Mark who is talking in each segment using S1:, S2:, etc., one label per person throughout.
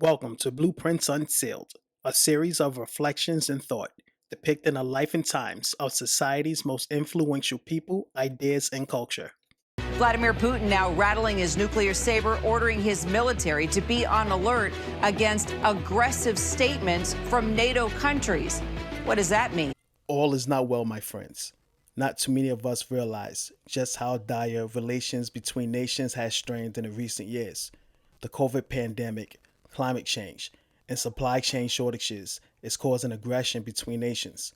S1: Welcome to Blueprints Unsealed, a series of reflections and thought depicting the life and times of society's most influential people, ideas, and culture.
S2: Vladimir Putin now rattling his nuclear saber, ordering his military to be on alert against aggressive statements from NATO countries. What does that mean?
S1: All is not well, my friends. Not too many of us realize just how dire relations between nations has strained in the recent years. The COVID pandemic, climate change, and supply chain shortages is causing aggression between nations.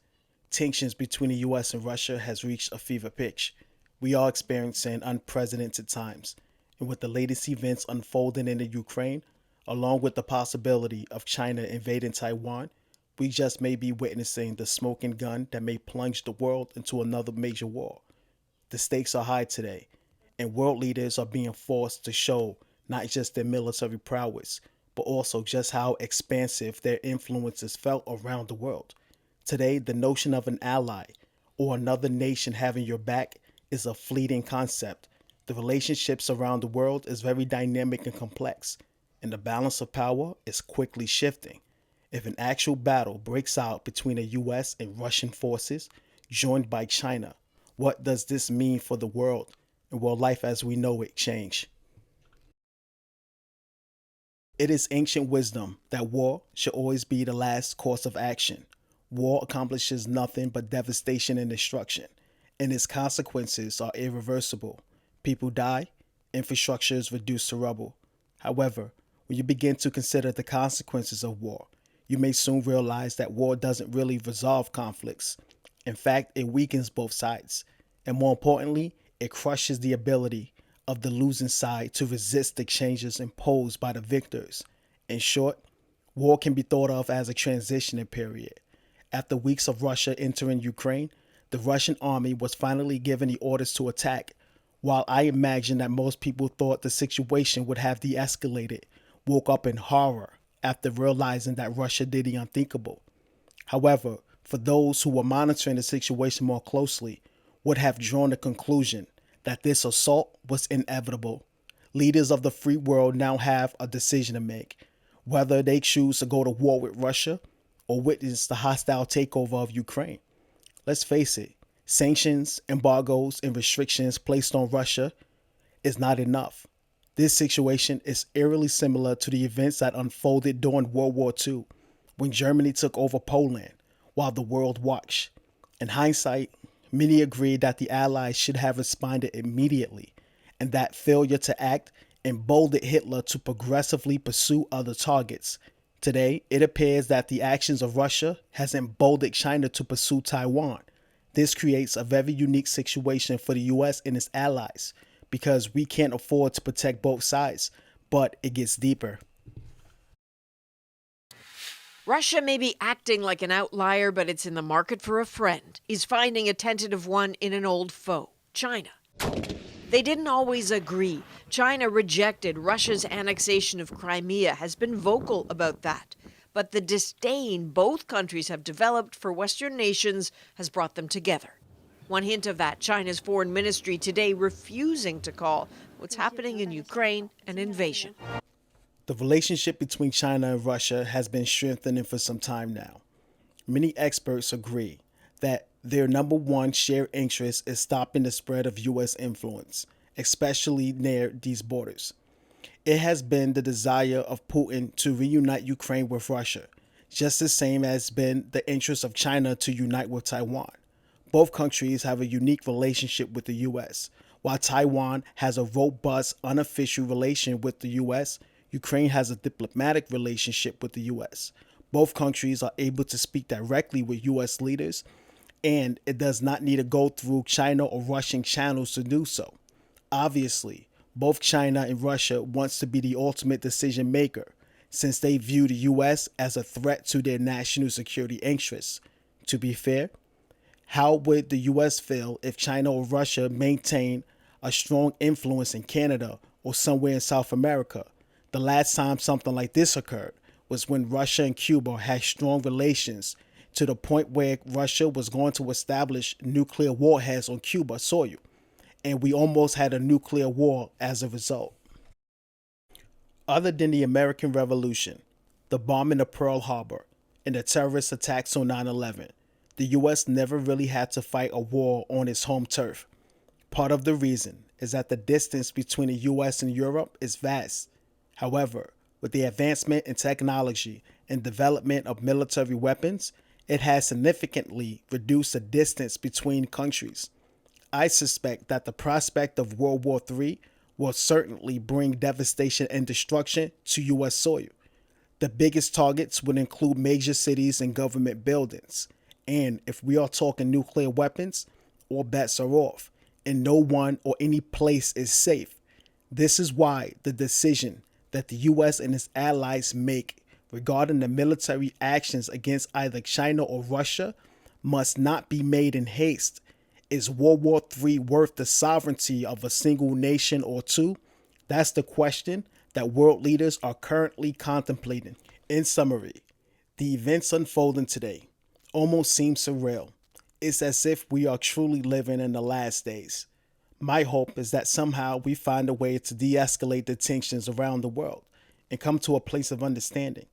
S1: Tensions between the US and Russia has reached a fever pitch. We are experiencing unprecedented times, and with the latest events unfolding in the Ukraine, along with the possibility of China invading Taiwan, we just may be witnessing the smoking gun that may plunge the world into another major war. The stakes are high today, and world leaders are being forced to show not just their military prowess, but also just how expansive their influence is felt around the world. Today, the notion of an ally or another nation having your back is a fleeting concept. The relationships around the world is very dynamic and complex, and the balance of power is quickly shifting. If an actual battle breaks out between the US and Russian forces, joined by China, what does this mean for the world, and will life as we know it change? It is ancient wisdom that war should always be the last course of action. War accomplishes nothing but devastation and destruction, and its consequences are irreversible. People die, infrastructure is reduced to rubble. However, when you begin to consider the consequences of war, you may soon realize that war doesn't really resolve conflicts. In fact, it weakens both sides, and more importantly, it crushes the ability of the losing side to resist the changes imposed by the victors. In short, war can be thought of as a transitioning period. After weeks of Russia entering Ukraine, the Russian army was finally given the orders to attack. While I imagine that most people thought the situation would have de-escalated, woke up in horror after realizing that Russia did the unthinkable. However, for those who were monitoring the situation more closely, would have drawn the conclusion that this assault was inevitable. Leaders of the free world now have a decision to make, whether they choose to go to war with Russia or witness the hostile takeover of Ukraine. Let's face it, sanctions, embargoes, and restrictions placed on Russia is not enough. This situation is eerily similar to the events that unfolded during World War II, when Germany took over Poland while the world watched. In hindsight, many agreed that the Allies should have responded immediately, and that failure to act emboldened Hitler to progressively pursue other targets. Today, it appears that the actions of Russia has emboldened China to pursue Taiwan. This creates a very unique situation for the US and its allies, because we can't afford to protect both sides, but it gets deeper.
S2: Russia may be acting like an outlier, but it's in the market for a friend. He's finding a tentative one in an old foe, China. They didn't always agree. China rejected Russia's annexation of Crimea, has been vocal about that. But the disdain both countries have developed for Western nations has brought them together. One hint of that, China's foreign ministry today refusing to call what's happening in Ukraine an invasion.
S1: The relationship between China and Russia has been strengthening for some time now. Many experts agree that their number one shared interest is stopping the spread of US influence, especially near these borders. It has been the desire of Putin to reunite Ukraine with Russia, just the same as been the interest of China to unite with Taiwan. Both countries have a unique relationship with the US. While Taiwan has a robust, unofficial relation with the US, Ukraine has a diplomatic relationship with the US. Both countries are able to speak directly with US leaders, and it does not need to go through China or Russian channels to do so. Obviously, both China and Russia wants to be the ultimate decision maker, since they view the US as a threat to their national security interests. To be fair, how would the US feel if China or Russia maintained a strong influence in Canada or somewhere in South America? The last time something like this occurred was when Russia and Cuba had strong relations, to the point where Russia was going to establish nuclear warheads on Cuba soil, and we almost had a nuclear war as a result. Other than the American Revolution, the bombing of Pearl Harbor, and the terrorist attacks on 9/11, the US never really had to fight a war on its home turf. Part of the reason is that the distance between the US and Europe is vast. However, with the advancement in technology and development of military weapons, it has significantly reduced the distance between countries. I suspect that the prospect of World War III will certainly bring devastation and destruction to US soil. The biggest targets would include major cities and government buildings. And if we are talking nuclear weapons, all bets are off, and no one or any place is safe. This is why the decision that the US and its allies make regarding the military actions against either China or Russia must not be made in haste. Is World War III worth the sovereignty of a single nation or two? That's the question that world leaders are currently contemplating. In summary, the events unfolding today almost seem surreal. It's as if we are truly living in the last days. My hope is that somehow we find a way to de escalate the tensions around the world and come to a place of understanding.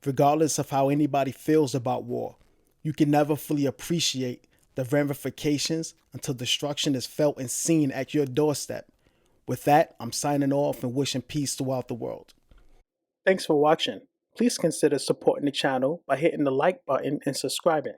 S1: Regardless of how anybody feels about war, you can never fully appreciate the ramifications until destruction is felt and seen at your doorstep. With that, I'm signing off and wishing peace throughout the world. Thanks for watching. Please consider supporting the channel by hitting the like button and subscribing.